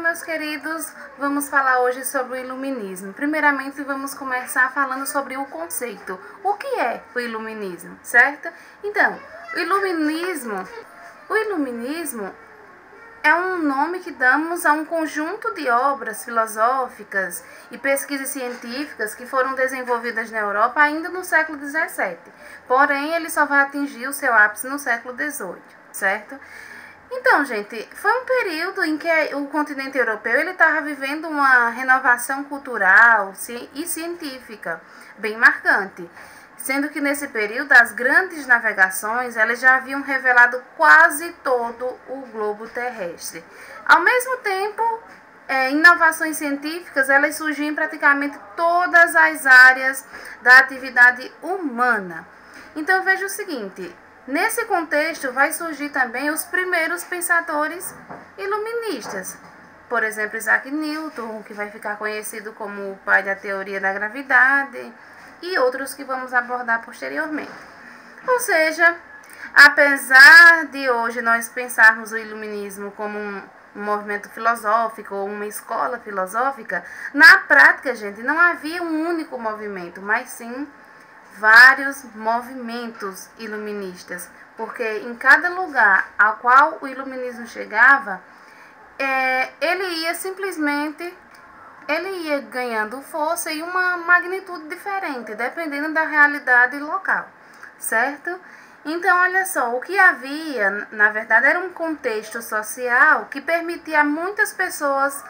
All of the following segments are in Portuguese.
meus queridos, vamos falar hoje sobre o iluminismo. Primeiramente, vamos começar falando sobre o conceito. O que é o iluminismo, certo? Então, o iluminismo é um nome que damos a um conjunto de obras filosóficas e pesquisas científicas que foram desenvolvidas na Europa ainda no século XVII. Porém, ele só vai atingir o seu ápice no século XVIII, certo? Então, gente, foi um período em que o continente europeu estava vivendo uma renovação cultural e científica bem marcante, sendo que nesse período as grandes navegações elas já haviam revelado quase todo o globo terrestre. Ao mesmo tempo, inovações científicas elas surgiam em praticamente todas as áreas da atividade humana. Então, veja o seguinte. Nesse contexto, vai surgir também os primeiros pensadores iluministas. Por exemplo, Isaac Newton, que vai ficar conhecido como o pai da teoria da gravidade, e outros que vamos abordar posteriormente. Ou seja, apesar de hoje nós pensarmos o iluminismo como um movimento filosófico ou uma escola filosófica, na prática, gente, não havia um único movimento, mas sim vários movimentos iluministas, porque em cada lugar ao qual o iluminismo chegava, ele ia ganhando força e uma magnitude diferente, dependendo da realidade local, certo? Então, olha só, o que havia, na verdade, era um contexto social que permitia a muitas pessoas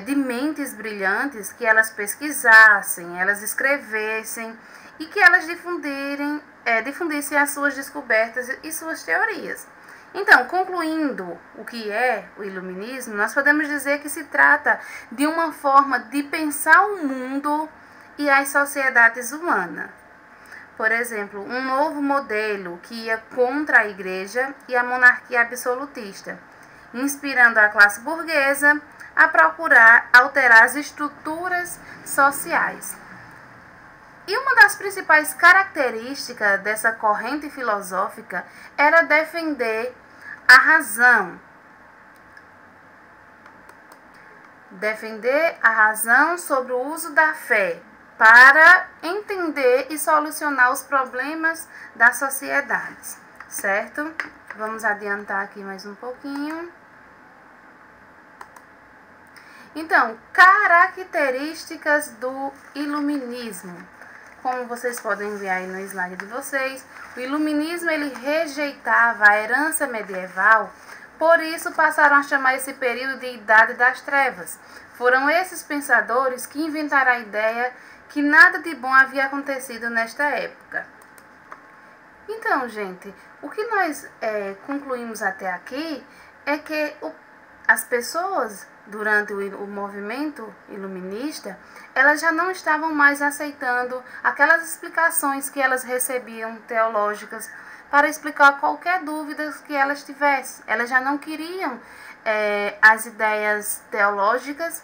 de mentes brilhantes que elas pesquisassem, elas escrevessem, e que elas difundissem as suas descobertas e suas teorias. Então, concluindo o que é o iluminismo, nós podemos dizer que se trata de uma forma de pensar o mundo e as sociedades humanas. Por exemplo, um novo modelo que ia contra a igreja e a monarquia absolutista, inspirando a classe burguesa a procurar alterar as estruturas sociais. E uma das principais características dessa corrente filosófica era defender a razão. Defender a razão sobre o uso da fé para entender e solucionar os problemas das sociedades, certo? Vamos adiantar aqui mais um pouquinho. Então, características do iluminismo. Como vocês podem ver aí no slide de vocês, o iluminismo ele rejeitava a herança medieval, por isso passaram a chamar esse período de Idade das Trevas. Foram esses pensadores que inventaram a ideia que nada de bom havia acontecido nesta época. Então, gente, o que nós concluímos até aqui é que as pessoas, durante o movimento iluminista, elas já não estavam mais aceitando aquelas explicações que elas recebiam teológicas para explicar qualquer dúvida que elas tivessem. Elas já não queriam as ideias teológicas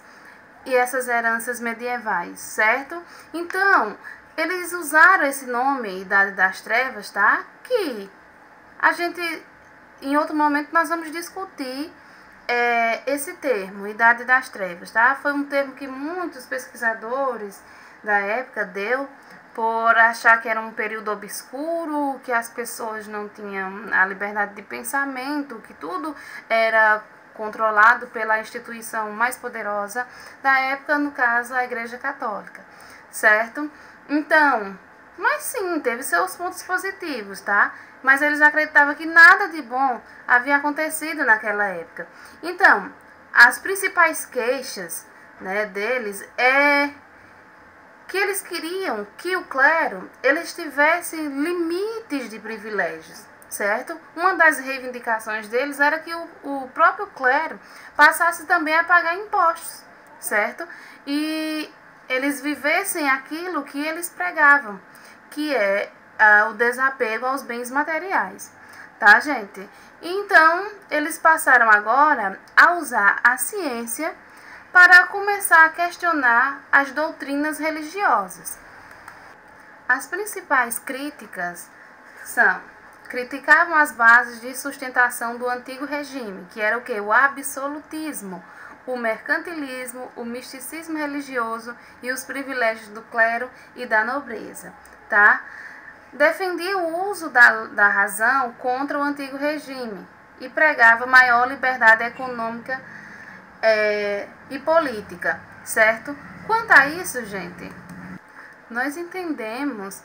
e essas heranças medievais, certo? Então, eles usaram esse nome, Idade das Trevas, tá? Que a gente, em outro momento, nós vamos discutir esse termo, Idade das Trevas, tá? Foi um termo que muitos pesquisadores da época deu por achar que era um período obscuro, que as pessoas não tinham a liberdade de pensamento, que tudo era controlado pela instituição mais poderosa da época, no caso, a Igreja Católica, certo? Então, mas sim, teve seus pontos positivos, tá? Mas eles acreditavam que nada de bom havia acontecido naquela época. Então, as principais queixas, deles é que eles queriam que o clero eles tivesse limites de privilégios, certo? Uma das reivindicações deles era que o próprio clero passasse também a pagar impostos, certo? E eles vivessem aquilo que eles pregavam, que é o desapego aos bens materiais, tá, gente? Então, eles passaram agora a usar a ciência para começar a questionar as doutrinas religiosas. As principais críticas criticavam as bases de sustentação do antigo regime, que era o quê? O absolutismo, o mercantilismo, o misticismo religioso e os privilégios do clero e da nobreza, tá? Defendia o uso da razão contra o antigo regime e pregava maior liberdade econômica e política, certo? Quanto a isso, gente, nós entendemos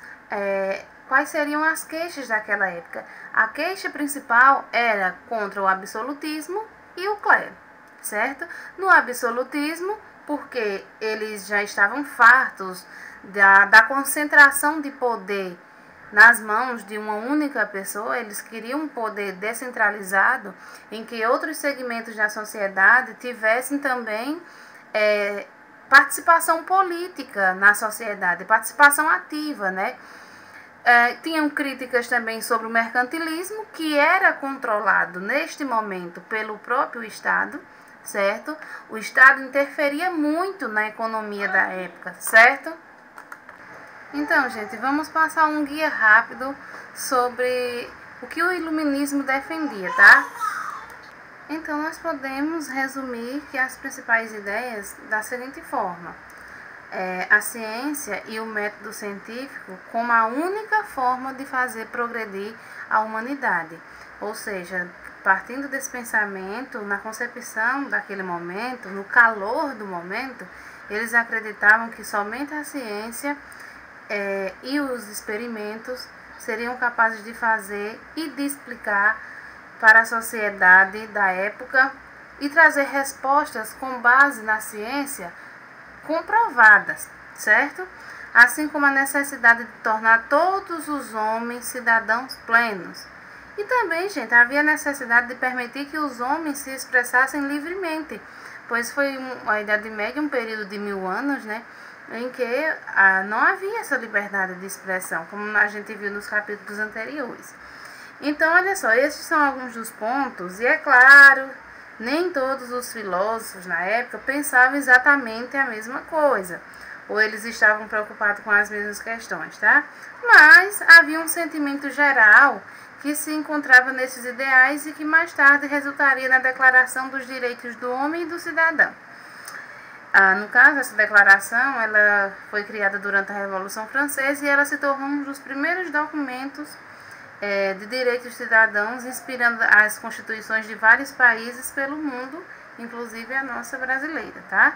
quais seriam as queixas daquela época. A queixa principal era contra o absolutismo e o clero, certo? No absolutismo, porque eles já estavam fartos da concentração de poder nas mãos de uma única pessoa, eles queriam um poder descentralizado em que outros segmentos da sociedade tivessem também participação política na sociedade, participação ativa, né? Tinham críticas também sobre o mercantilismo, que era controlado neste momento pelo próprio Estado, certo? O Estado interferia muito na economia da época, certo? Então, gente, vamos passar um guia rápido sobre o que o iluminismo defendia, tá? Então, nós podemos resumir que as principais ideias da seguinte forma: a ciência e o método científico como a única forma de fazer progredir a humanidade. Ou seja, partindo desse pensamento, na concepção daquele momento, no calor do momento, eles acreditavam que somente a ciência e os experimentos seriam capazes de fazer e de explicar para a sociedade da época e trazer respostas com base na ciência comprovadas, certo? Assim como a necessidade de tornar todos os homens cidadãos plenos. E também, gente, havia necessidade de permitir que os homens se expressassem livremente, pois foi a Idade Média, um período de 1000 anos, né? Em que não havia essa liberdade de expressão, como a gente viu nos capítulos anteriores. Então, olha só, estes são alguns dos pontos, e é claro, nem todos os filósofos na época pensavam exatamente a mesma coisa, ou eles estavam preocupados com as mesmas questões, tá? Mas havia um sentimento geral que se encontrava nesses ideais e que mais tarde resultaria na Declaração dos Direitos do Homem e do Cidadão. No caso, essa declaração ela foi criada durante a Revolução Francesa e ela se tornou um dos primeiros documentos de direitos cidadãos, inspirando as constituições de vários países pelo mundo, inclusive a nossa brasileira, tá?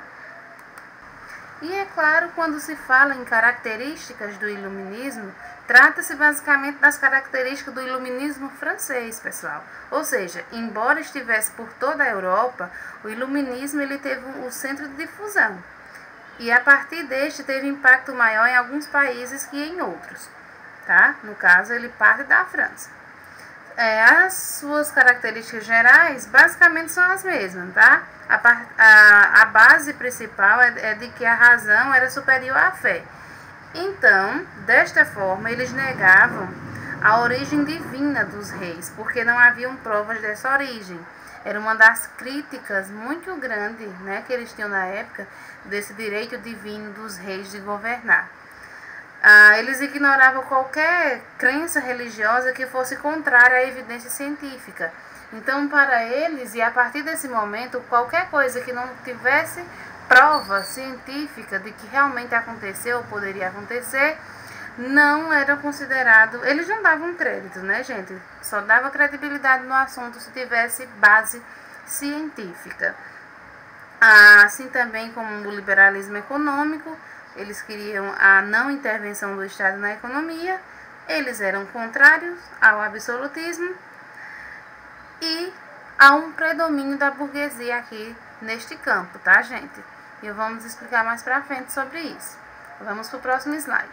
E é claro, quando se fala em características do iluminismo, trata-se basicamente das características do iluminismo francês, pessoal. Ou seja, embora estivesse por toda a Europa, o iluminismo ele teve o centro de difusão. E a partir deste teve impacto maior em alguns países que em outros, tá? No caso, ele parte da França. As suas características gerais basicamente são as mesmas, tá? A base principal é de que a razão era superior à fé. Então, desta forma, eles negavam a origem divina dos reis, porque não haviam provas dessa origem. Era uma das críticas muito grandes, né, que eles tinham na época, desse direito divino dos reis de governar. Eles ignoravam qualquer crença religiosa que fosse contrária à evidência científica. Então, para eles, e a partir desse momento, qualquer coisa que não tivesse prova científica de que realmente aconteceu ou poderia acontecer, não era considerado. Eles não davam crédito, né, gente? Só dava credibilidade no assunto se tivesse base científica. Assim também como o liberalismo econômico, eles queriam a não intervenção do Estado na economia, eles eram contrários ao absolutismo e a um predomínio da burguesia aqui neste campo, tá, gente? E vamos explicar mais pra frente sobre isso. Vamos pro próximo slide.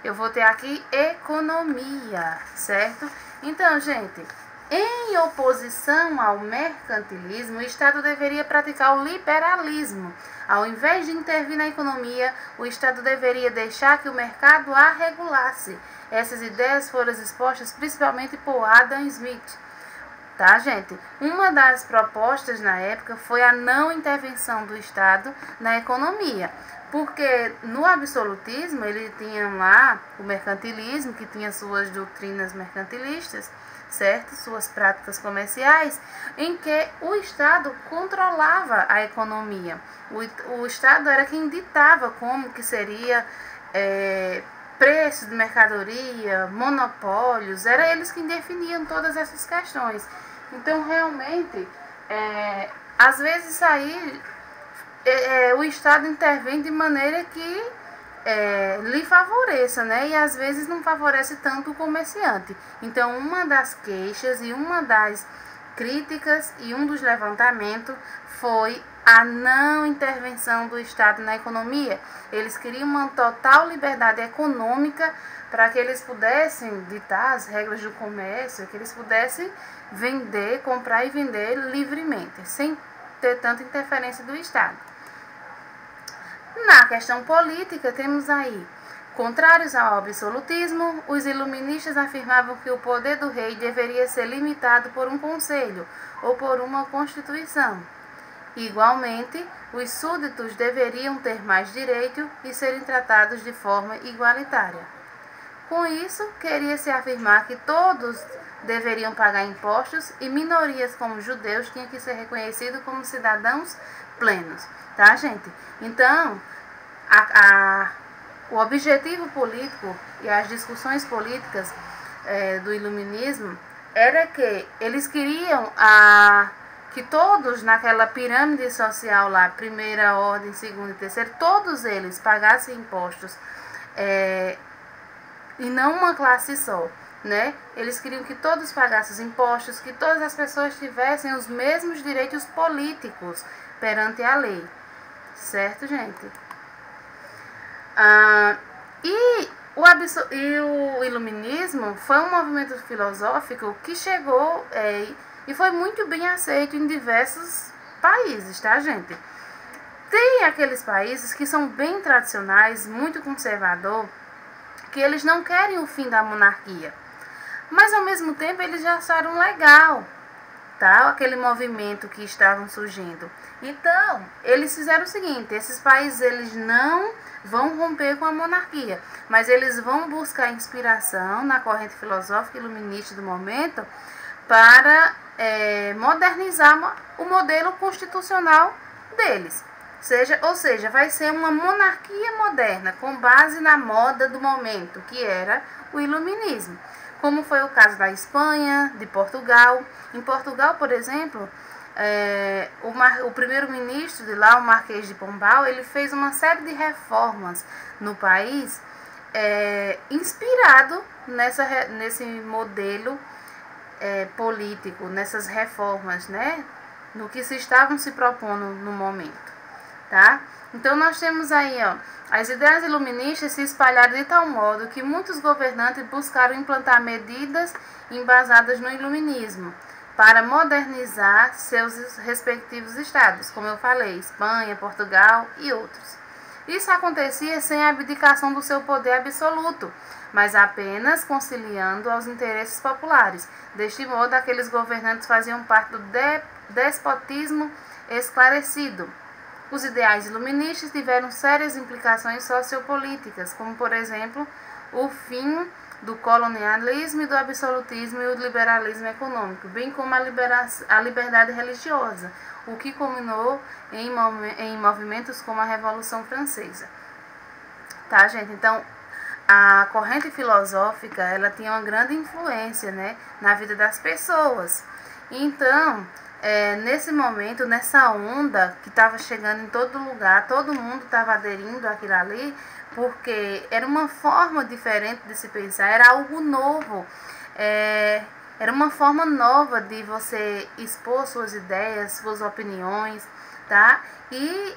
Eu vou ter aqui economia, certo? Então, gente, em oposição ao mercantilismo, o Estado deveria praticar o liberalismo. Ao invés de intervir na economia, o Estado deveria deixar que o mercado a regulasse. Essas ideias foram expostas principalmente por Adam Smith. Tá, gente? Uma das propostas na época foi a não intervenção do Estado na economia. Porque no absolutismo ele tinha lá o mercantilismo, que tinha suas doutrinas mercantilistas, certo? Suas práticas comerciais, em que o Estado controlava a economia. O Estado era quem ditava como que seria preço de mercadoria, monopólios, era eles quem definiam todas essas questões. Então, realmente, às vezes isso aí, o Estado intervém de maneira que lhe favoreça, né? E às vezes não favorece tanto o comerciante. Então, uma das queixas e uma das críticas e um dos levantamentos foi a não intervenção do Estado na economia. Eles queriam uma total liberdade econômica para que eles pudessem ditar as regras do comércio, que eles pudessem vender, comprar e vender livremente, sem ter tanta interferência do Estado. Na questão política, temos aí, contrários ao absolutismo, os iluministas afirmavam que o poder do rei deveria ser limitado por um conselho ou por uma constituição. Igualmente, os súditos deveriam ter mais direito e serem tratados de forma igualitária. Com isso, queria-se afirmar que todos deveriam pagar impostos e minorias como judeus tinham que ser reconhecidos como cidadãos plenos. Tá, gente? Então, o objetivo político e as discussões políticas do iluminismo era que eles queriam que todos naquela pirâmide social lá, primeira ordem, segunda e terceira, todos eles pagassem impostos e não uma classe só, né? Eles queriam que todos pagassem os impostos, que todas as pessoas tivessem os mesmos direitos políticos perante a lei, certo, gente? E o iluminismo foi um movimento filosófico que chegou e foi muito bem aceito em diversos países, tá, gente? Tem aqueles países que são bem tradicionais, muito conservador, que eles não querem o fim da monarquia, mas ao mesmo tempo eles já acharam legal, tá? Aquele movimento que estavam surgindo. Então, eles fizeram o seguinte, esses países eles não vão romper com a monarquia, mas eles vão buscar inspiração na corrente filosófica iluminista do momento para modernizar o modelo constitucional deles. Ou seja, vai ser uma monarquia moderna, com base na moda do momento, que era o iluminismo. Como foi o caso da Espanha, de Portugal. Em Portugal, por exemplo, o primeiro-ministro de lá, o Marquês de Pombal, ele fez uma série de reformas no país, inspirado nesse modelo político, nessas reformas, né, no que se estavam se propondo no momento, tá? Então nós temos aí, as ideias iluministas se espalharam de tal modo que muitos governantes buscaram implantar medidas embasadas no iluminismo para modernizar seus respectivos estados, como eu falei, Espanha, Portugal e outros. Isso acontecia sem a abdicação do seu poder absoluto, mas apenas conciliando aos interesses populares. Deste modo, aqueles governantes faziam parte do despotismo esclarecido. Os ideais iluministas tiveram sérias implicações sociopolíticas, como, por exemplo, o fim do colonialismo e do absolutismo e o liberalismo econômico, bem como a liberdade religiosa, o que culminou em movimentos como a Revolução Francesa. Tá, gente? Então, a corrente filosófica, ela tinha uma grande influência, né, na vida das pessoas. Então, nesse momento, nessa onda que estava chegando em todo lugar, todo mundo estava aderindo àquilo ali, porque era uma forma diferente de se pensar, era algo novo, era uma forma nova de você expor suas ideias, suas opiniões, tá? E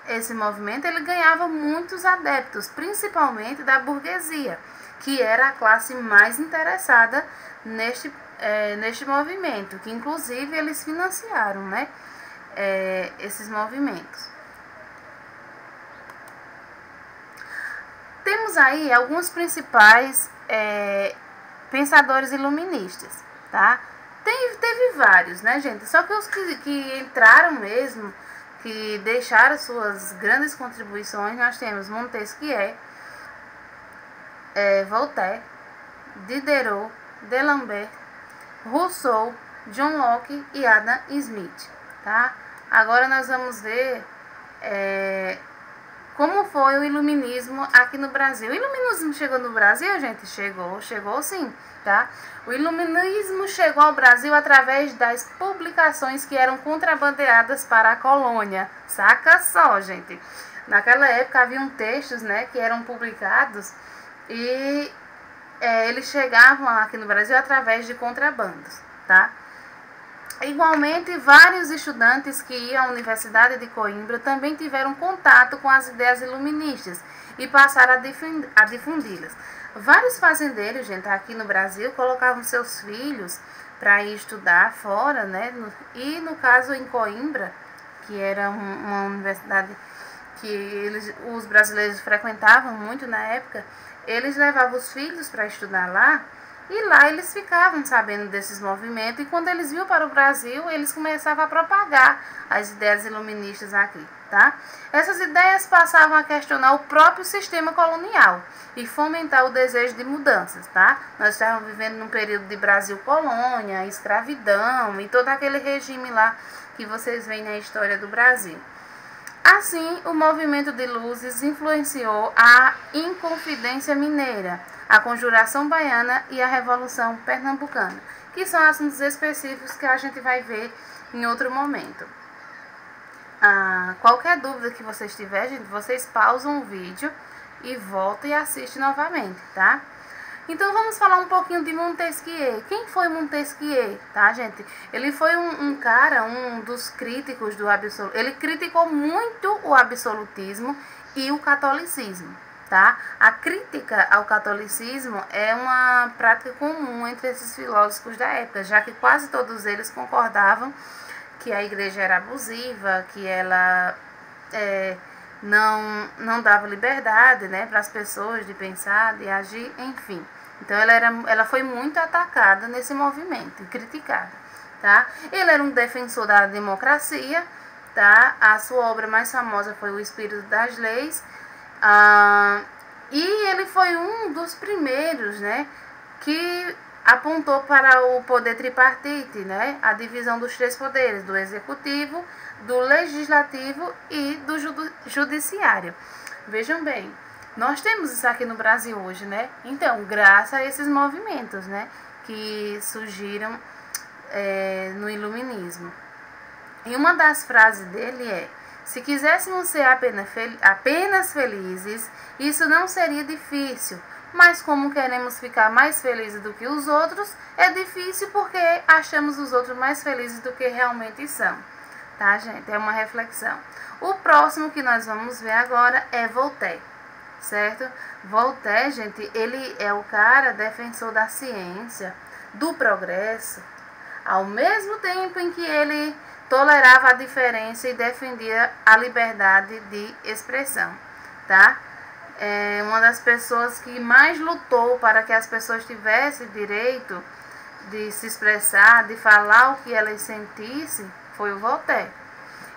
esse movimento ele ganhava muitos adeptos, principalmente da burguesia, que era a classe mais interessada neste movimento, que inclusive eles financiaram, né, esses movimentos. Temos aí alguns principais pensadores iluministas, tá? Teve vários, né, gente? Só que os que entraram mesmo, que deixaram suas grandes contribuições, nós temos Montesquieu, Voltaire, Diderot, D'Alembert, Rousseau, John Locke e Adam Smith, tá? Agora nós vamos ver como foi o iluminismo aqui no Brasil. O iluminismo chegou no Brasil, gente? Chegou sim, tá? O iluminismo chegou ao Brasil através das publicações que eram contrabandeadas para a colônia. Saca só, gente. Naquela época haviam textos, né, que eram publicados e eles chegavam aqui no Brasil através de contrabandos, tá? Igualmente, vários estudantes que iam à Universidade de Coimbra também tiveram contato com as ideias iluministas e passaram a difundi-las. Vários fazendeiros, gente, aqui no Brasil, colocavam seus filhos para ir estudar fora, né? E no caso em Coimbra, que era uma universidade que os brasileiros frequentavam muito na época, eles levavam os filhos para estudar lá. E lá eles ficavam sabendo desses movimentos e quando eles vinham para o Brasil, eles começavam a propagar as ideias iluministas aqui, tá? Essas ideias passavam a questionar o próprio sistema colonial e fomentar o desejo de mudanças, tá? Nós estávamos vivendo num período de Brasil colônia, escravidão e todo aquele regime lá que vocês veem na história do Brasil. Assim, o movimento de luzes influenciou a Inconfidência Mineira, a Conjuração Baiana e a Revolução Pernambucana, que são assuntos específicos que a gente vai ver em outro momento. Qualquer dúvida que vocês tiverem, gente, vocês pausam o vídeo e voltam e assistem novamente, tá? Então vamos falar um pouquinho de Montesquieu. Quem foi Montesquieu, tá, gente? Ele foi um cara, um dos críticos do absolutismo. Ele criticou muito o absolutismo e o catolicismo, tá? A crítica ao catolicismo é uma prática comum entre esses filósofos da época, já que quase todos eles concordavam que a igreja era abusiva, que ela não dava liberdade, né, para as pessoas de pensar, de agir, enfim. Então ela foi muito atacada nesse movimento, criticada, tá? Ele era um defensor da democracia, tá? A sua obra mais famosa foi O Espírito das Leis, e ele foi um dos primeiros, né, que apontou para o poder tripartite, né, a divisão dos três poderes, do executivo, do legislativo e do judiciário. Vejam bem, nós temos isso aqui no Brasil hoje, né? Então, graças a esses movimentos, né, que surgiram no iluminismo. E uma das frases dele é: se quiséssemos ser apenas felizes, isso não seria difícil. Mas como queremos ficar mais felizes do que os outros, é difícil porque achamos os outros mais felizes do que realmente são. Tá, gente? É uma reflexão. O próximo que nós vamos ver agora é Voltaire, certo? Voltaire, gente, ele é o cara defensor da ciência, do progresso, ao mesmo tempo em que ele tolerava a diferença e defendia a liberdade de expressão, tá? É uma das pessoas que mais lutou para que as pessoas tivessem direito de se expressar, de falar o que elas sentissem, foi o Voltaire.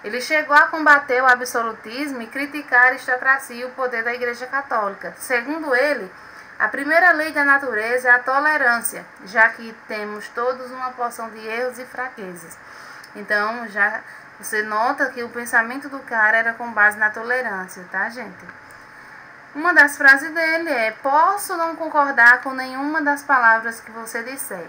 Ele chegou a combater o absolutismo e criticar a aristocracia e o poder da Igreja Católica. Segundo ele, a primeira lei da natureza é a tolerância, já que temos todos uma porção de erros e fraquezas. Então, já você nota que o pensamento do cara era com base na tolerância, tá, gente? Uma das frases dele é: posso não concordar com nenhuma das palavras que você disser,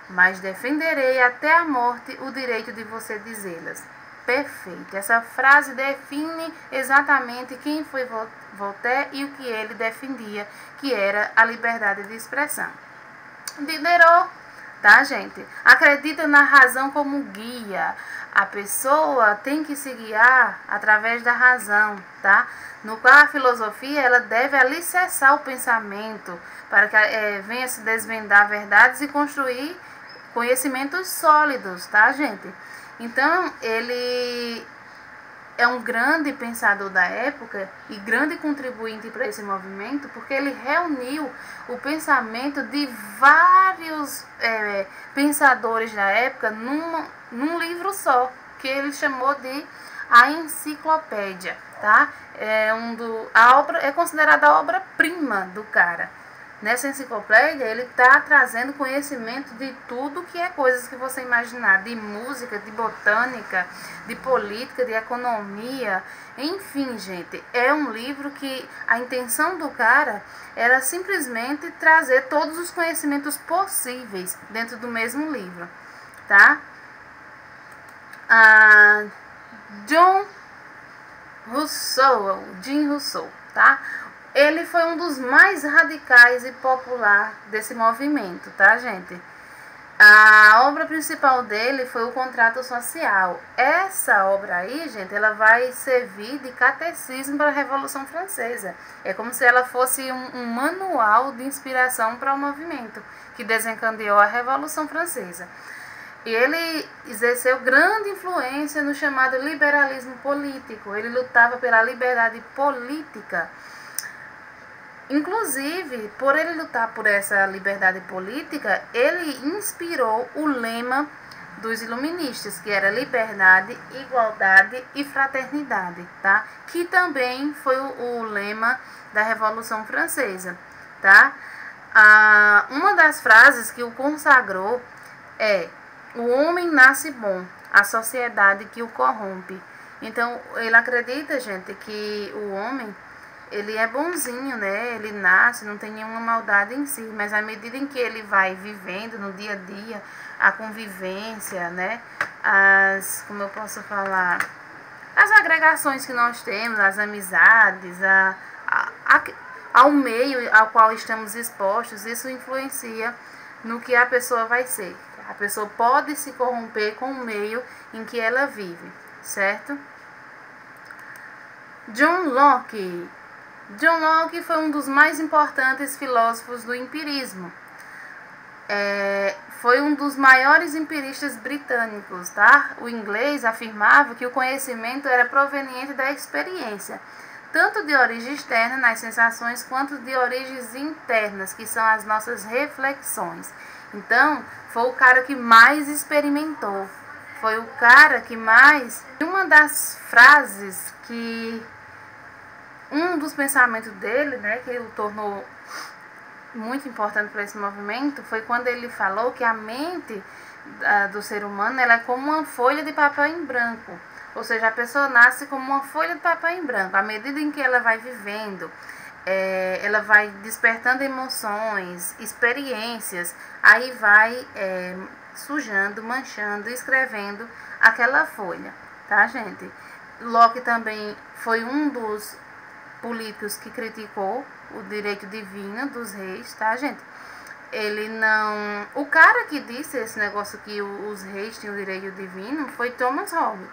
mas defenderei até a morte o direito de você dizê-las. Perfeito. Essa frase define exatamente quem foi Voltaire e o que ele defendia, que era a liberdade de expressão. Diderot, tá, gente? Acredita na razão como guia. A pessoa tem que se guiar através da razão, tá? No qual a filosofia ela deve alicerçar o pensamento para que venha se desvendar verdades e construir conhecimentos sólidos, tá, gente? Então, ele é um grande pensador da época e grande contribuinte para esse movimento, porque ele reuniu o pensamento de vários pensadores da época num livro só, que ele chamou de a enciclopédia, tá? A obra é considerada a obra-prima do cara. Nessa enciclopédia, ele está trazendo conhecimento de tudo que é coisas que você imaginar, de música, de botânica, de política, de economia, enfim, gente, é um livro que a intenção do cara era simplesmente trazer todos os conhecimentos possíveis dentro do mesmo livro, tá? Jim Rousseau, tá? Ele foi um dos mais radicais e popular desse movimento, tá, gente? A obra principal dele foi o Contrato Social. Essa obra aí, gente, ela vai servir de catecismo para a Revolução Francesa. É como se ela fosse um manual de inspiração para o movimento que desencadeou a Revolução Francesa. E ele exerceu grande influência no chamado liberalismo político. Ele lutava pela liberdade política. Inclusive, por ele lutar por essa liberdade política, ele inspirou o lema dos iluministas, que era liberdade, igualdade e fraternidade, tá? Que também foi o lema da Revolução Francesa, tá? Uma das frases que o consagrou é: o homem nasce bom, a sociedade que o corrompe. Então, ele acredita, gente, que o homem, ele é bonzinho, né? Ele nasce, não tem nenhuma maldade em si, mas à medida em que ele vai vivendo no dia a dia, a convivência, né? Como eu posso falar, as agregações que nós temos, as amizades, ao meio ao qual estamos expostos, isso influencia no que a pessoa vai ser. A pessoa pode se corromper com o meio em que ela vive, certo? John Locke foi um dos mais importantes filósofos do empirismo. Foi um dos maiores empiristas britânicos, tá? O inglês afirmava que o conhecimento era proveniente da experiência, tanto de origem externa nas sensações, quanto de origens internas, que são as nossas reflexões. Então, foi o cara que mais experimentou. Foi o cara que mais... Uma das frases que... Um dos pensamentos dele, né, que o tornou muito importante para esse movimento, foi quando ele falou que a mente do ser humano, ela é como uma folha de papel em branco. Ou seja, a pessoa nasce como uma folha de papel em branco. À medida em que ela vai vivendo, ela vai despertando emoções, experiências, aí vai sujando, manchando, escrevendo aquela folha, tá, gente? Locke também foi um dos políticos que criticou o direito divino dos reis, tá, gente? Ele não... O cara que disse esse negócio que os reis tinham o direito divino foi Thomas Hobbes.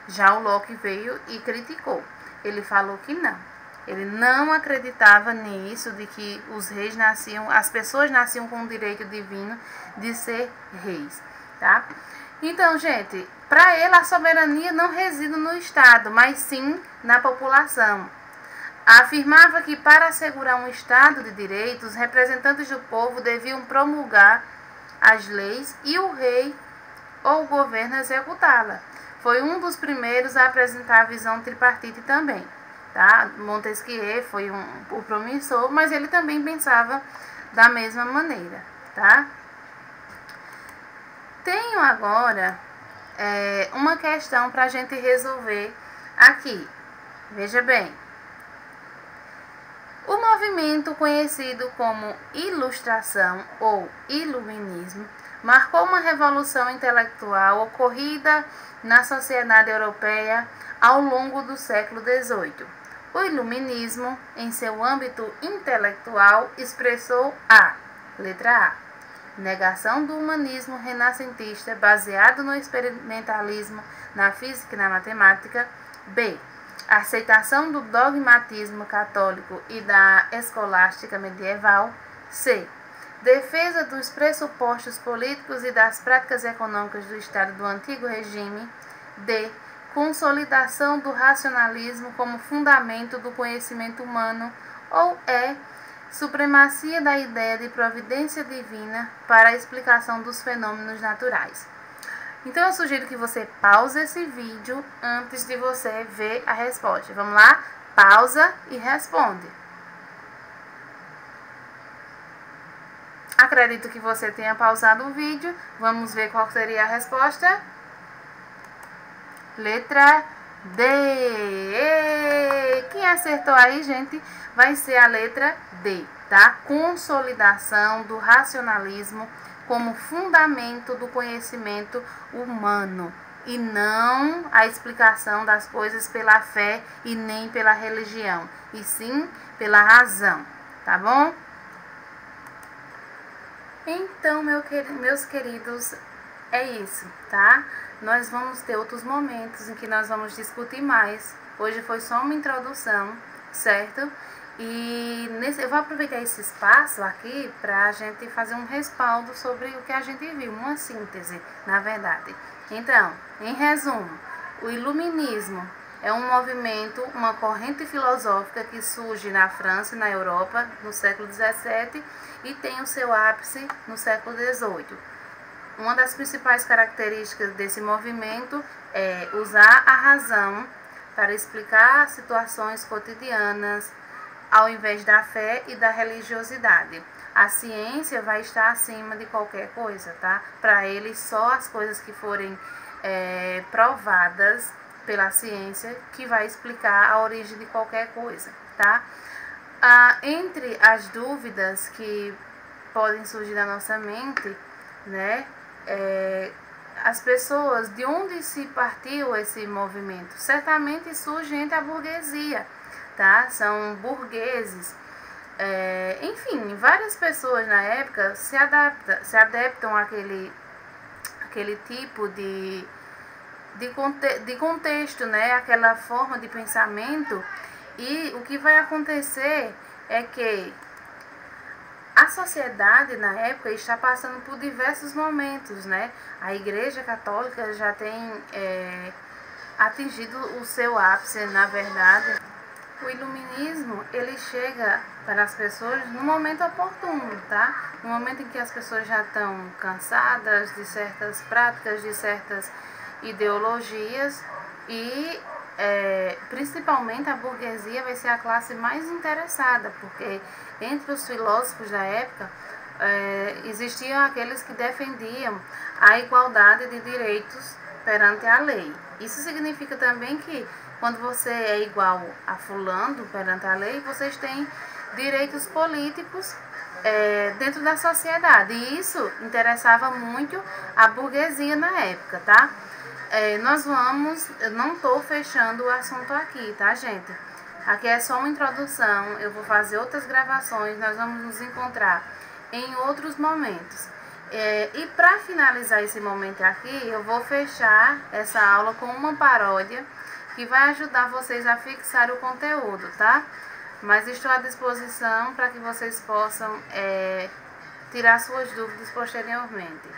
Já o Locke veio e criticou. Ele falou que não. Ele não acreditava nisso, de que os reis nasciam, as pessoas nasciam com o direito divino de ser reis, tá? Então, gente, para ele a soberania não reside no Estado, mas sim na população. Afirmava que para assegurar um Estado de direito, os representantes do povo deviam promulgar as leis e o rei ou o governo executá-la. Foi um dos primeiros a apresentar a visão tripartite também, tá? Montesquieu foi o promissor, mas ele também pensava da mesma maneira, tá? Tenho agora uma questão para a gente resolver aqui. Veja bem. O movimento conhecido como Ilustração ou Iluminismo marcou uma revolução intelectual ocorrida na sociedade europeia ao longo do século XVIII. O Iluminismo, em seu âmbito intelectual, expressou letra A, negação do humanismo renascentista baseado no experimentalismo, na física e na matemática. B, aceitação do dogmatismo católico e da escolástica medieval. C, defesa dos pressupostos políticos e das práticas econômicas do Estado do antigo regime. D, consolidação do racionalismo como fundamento do conhecimento humano. Ou E, supremacia da ideia de providência divina para a explicação dos fenômenos naturais. Então eu sugiro que você pause esse vídeo antes de você ver a resposta. Vamos lá? Pausa e responde. Acredito que você tenha pausado o vídeo. Vamos ver qual seria a resposta. Letra D. Quem acertou aí, gente, vai ser a letra D, tá? Consolidação do racionalismo como fundamento do conhecimento humano e não a explicação das coisas pela fé e nem pela religião, e sim pela razão, tá bom? Então, meus queridos, é isso, tá? Nós vamos ter outros momentos em que nós vamos discutir mais. Hoje foi só uma introdução, certo? E eu vou aproveitar esse espaço aqui para a gente fazer um respaldo sobre o que a gente viu, uma síntese, na verdade. Então, em resumo, o iluminismo é um movimento, uma corrente filosófica que surge na França e na Europa no século XVII e tem o seu ápice no século XVIII. Uma das principais características desse movimento é usar a razão para explicar situações cotidianas, ao invés da fé e da religiosidade. A ciência vai estar acima de qualquer coisa, tá? Para eles, só as coisas que forem provadas pela ciência que vai explicar a origem de qualquer coisa, tá? Entre as dúvidas que podem surgir na nossa mente, né? As pessoas, de onde se partiu esse movimento? Certamente surge entre a burguesia, tá? São burgueses. Enfim, várias pessoas na época se adaptam àquele tipo de contexto, né? Aquela forma de pensamento. E o que vai acontecer é que a sociedade na época está passando por diversos momentos, né? A Igreja Católica já tem atingido o seu ápice, na verdade. O iluminismo, ele chega para as pessoas no momento oportuno, tá? No momento em que as pessoas já estão cansadas de certas práticas, de certas ideologias e principalmente a burguesia vai ser a classe mais interessada, porque entre os filósofos da época existiam aqueles que defendiam a igualdade de direitos perante a lei. Isso significa também que quando você é igual a fulano perante a lei, vocês têm direitos políticos dentro da sociedade. E isso interessava muito a burguesia na época, tá? Eu não estou fechando o assunto aqui, tá, gente? Aqui é só uma introdução, eu vou fazer outras gravações, nós vamos nos encontrar em outros momentos. E para finalizar esse momento aqui, eu vou fechar essa aula com uma paródia que vai ajudar vocês a fixar o conteúdo, tá? Mas estou à disposição para que vocês possam tirar suas dúvidas posteriormente.